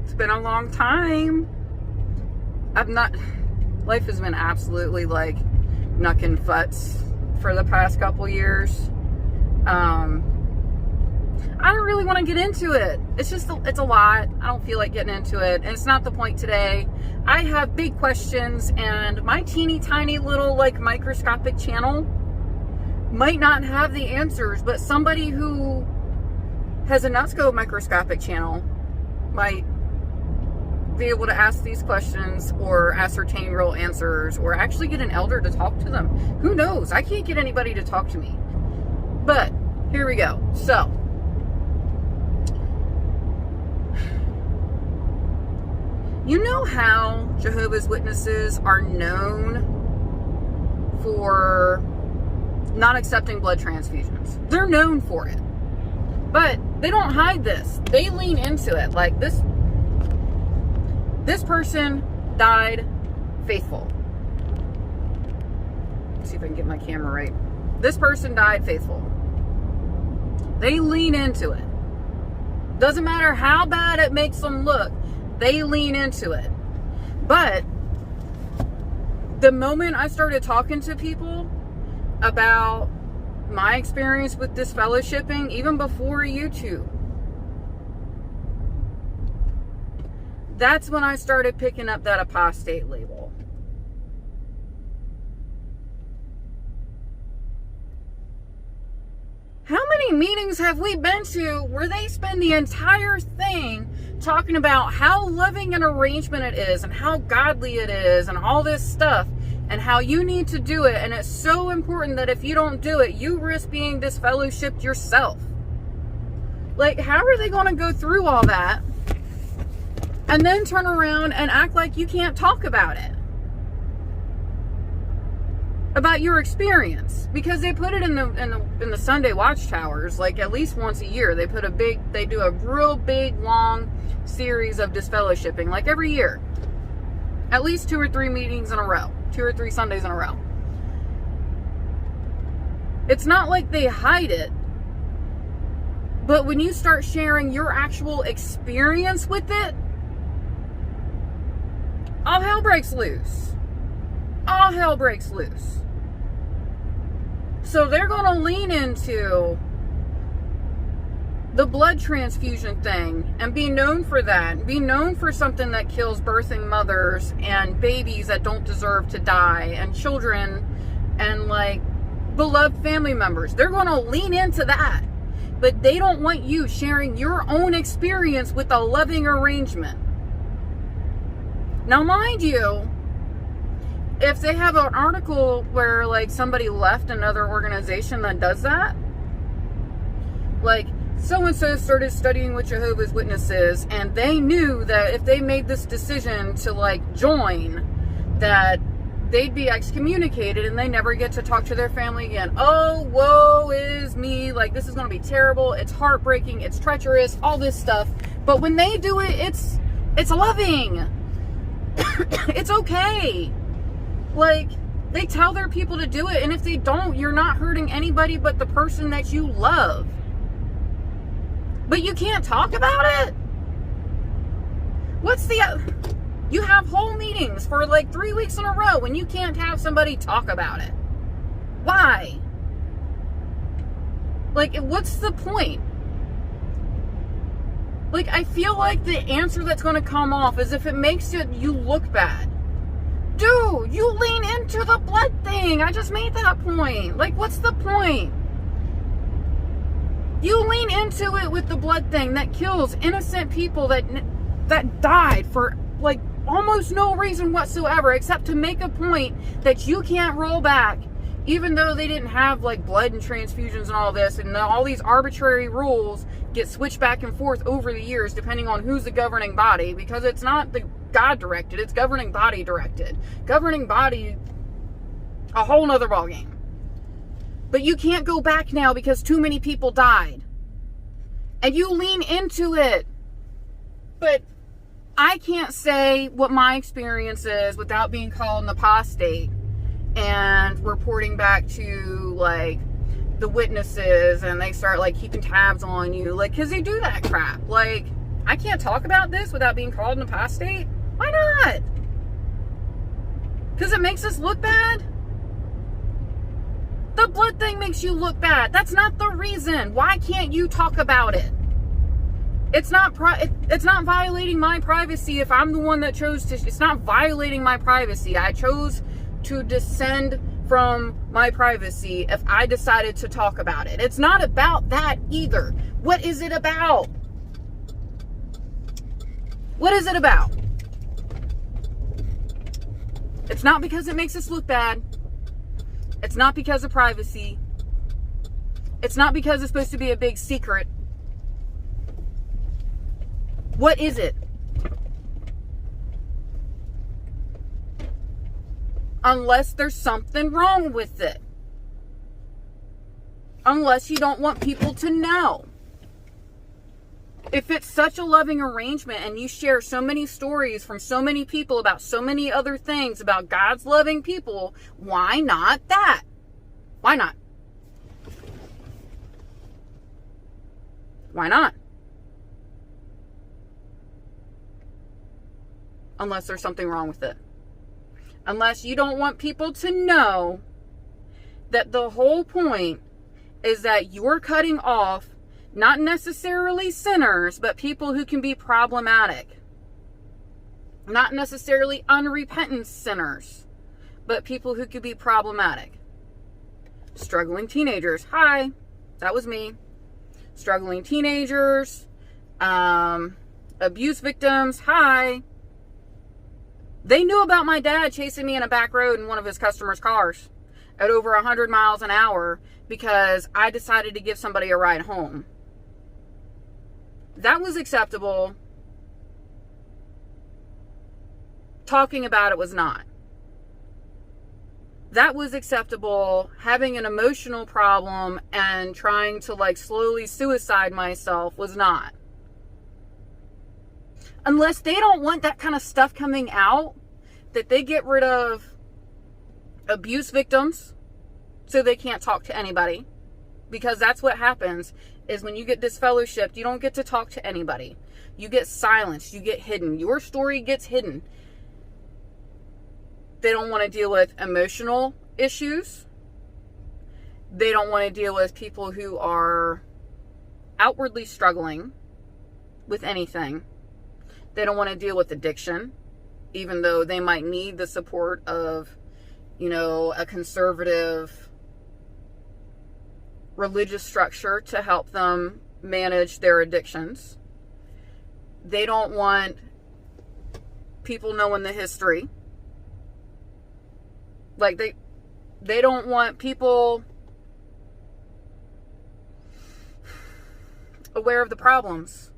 It's been a long time. Life has been absolutely like knuckin' futs for the past couple years. I don't really want to get into it. It's a lot. I don't feel like getting into it. And it's not the point today. I have big questions, and my teeny tiny little like microscopic channel might not have the answers, but somebody who has a not so microscopic channel might be able to ask these questions or ascertain real answers or actually get an elder to talk to them. Who knows? I can't get anybody to talk to me. But here we go. So, you know how Jehovah's Witnesses are known for not accepting blood transfusions? They're known for it. But they don't hide this. They lean into it. Like this person died faithful. Let's see if I can get my camera right. This person died faithful. They lean into it. Doesn't matter how bad it makes them look. They lean into it. But the moment I started talking to people about my experience with disfellowshipping, even before YouTube, that's when I started picking up that apostate label. How many meetings have we been to where they spend the entire thing talking about how loving an arrangement it is and how godly it is and all this stuff and how you need to do it, and it's so important that if you don't do it, you risk being disfellowshipped yourself? Like, how are they going to go through all that and then turn around and act like you can't talk about it? About your experience, because they put it in the Sunday watchtowers, like at least once a year. They do a real big long series of disfellowshipping, like every year, at least 2 or 3 meetings in a row, 2 or 3 Sundays in a row. It's not like they hide it, but when you start sharing your actual experience with it, all hell breaks loose. All hell breaks loose. So they're going to lean into the blood transfusion thing and be known for that. Be known for something that kills birthing mothers and babies that don't deserve to die and children and like beloved family members. They're going to lean into that. But they don't want you sharing your own experience with a loving arrangement. Now, mind you, if they have an article where like somebody left another organization that does that, like so-and-so started studying with Jehovah's Witnesses and they knew that if they made this decision to like join, that they'd be excommunicated and they never get to talk to their family again. Oh, woe is me. Like, this is going to be terrible. It's heartbreaking. It's treacherous. All this stuff. But when they do it, it's loving. It's okay. Like, they tell their people to do it, and if they don't, you're not hurting anybody but the person that you love. But you can't talk about it? You have whole meetings for like 3 weeks in a row and you can't have somebody talk about it. Why? Like, what's the point? Like, I feel like the answer that's going to come off is if it makes you look bad. Dude, you lean into the blood thing. I just made that point. Like, what's the point? You lean into it with the blood thing that kills innocent people that died for, like, almost no reason whatsoever except to make a point that you can't roll back, even though they didn't have, like, blood and transfusions and all this, and all these arbitrary rules get switched back and forth over the years depending on who's the governing body, because it's not the God directed, it's governing body directed. Governing body, a whole nother ballgame. But you can't go back now because too many people died. And you lean into it. But I can't say what my experience is without being called an apostate and reporting back to, like, the witnesses, and they start, like, keeping tabs on you. Like, because they do that crap. Like, I can't talk about this without being called an apostate? Why not? Because it makes us look bad? The blood thing makes you look bad. That's not the reason. Why can't you talk about it? It's not violating my privacy if I'm the one that chose to. It's not violating my privacy. I chose to descend from my privacy if I decided to talk about it. It's not about that either. What is it about? What is it about? It's not because it makes us look bad. It's not because of privacy. It's not because it's supposed to be a big secret. What is it? Unless there's something wrong with it. Unless you don't want people to know. If it's such a loving arrangement and you share so many stories from so many people about so many other things about God's loving people, why not that? Why not? Why not? Unless there's something wrong with it. Unless you don't want people to know that the whole point is that you're cutting off not necessarily sinners, but people who can be problematic. Not necessarily unrepentant sinners, but people who could be problematic. Struggling teenagers. Hi, that was me. Struggling teenagers. Abuse victims. Hi. They knew about my dad chasing me in a back road in one of his customers' cars at over 100 miles an hour because I decided to give somebody a ride home. That was acceptable. Talking about it was not. That was acceptable. Having an emotional problem and trying to slowly suicide myself was not. Unless they don't want that kind of stuff coming out, that they get rid of abuse victims so they can't talk to anybody. Because that's what happens, is when you get disfellowshipped, you don't get to talk to anybody. You get silenced, you get hidden. Your story gets hidden. They don't want to deal with emotional issues. They don't want to deal with people who are outwardly struggling with anything. They don't want to deal with addiction, even though they might need the support of, a conservative religious structure to help them manage their addictions. They don't want people knowing the history. They don't want people aware of the problems.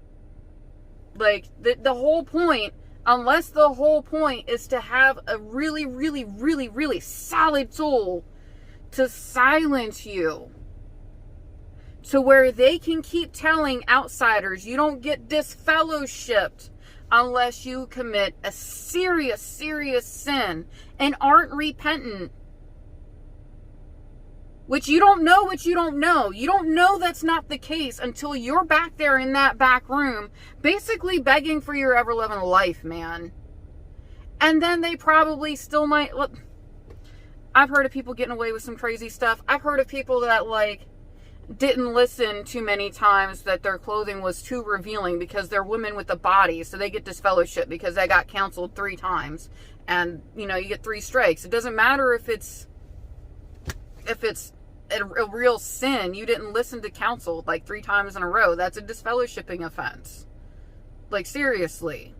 The whole point, unless the whole point is to have a really, really, really, really solid tool to silence you, to where they can keep telling outsiders you don't get disfellowshipped unless you commit a serious, serious sin and aren't repentant. Which you don't know what you don't know. You don't know that's not the case until you're back there in that back room, basically begging for your ever-loving life, man. And then they probably still might... Look, I've heard of people getting away with some crazy stuff. I've heard of people that, didn't listen too many times that their clothing was too revealing because they're women with a body, so they get disfellowship because they got counseled 3 times. And, you get 3 strikes. It doesn't matter if it's a real sin. You didn't listen to counsel 3 times in a row. That's a disfellowshipping offense. Seriously.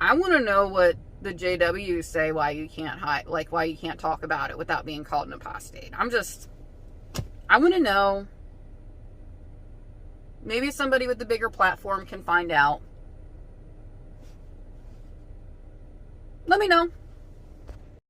I want to know what the JWs say why you can't hide, why you can't talk about it without being called an apostate. I want to know. Maybe somebody with the bigger platform can find out. Let me know.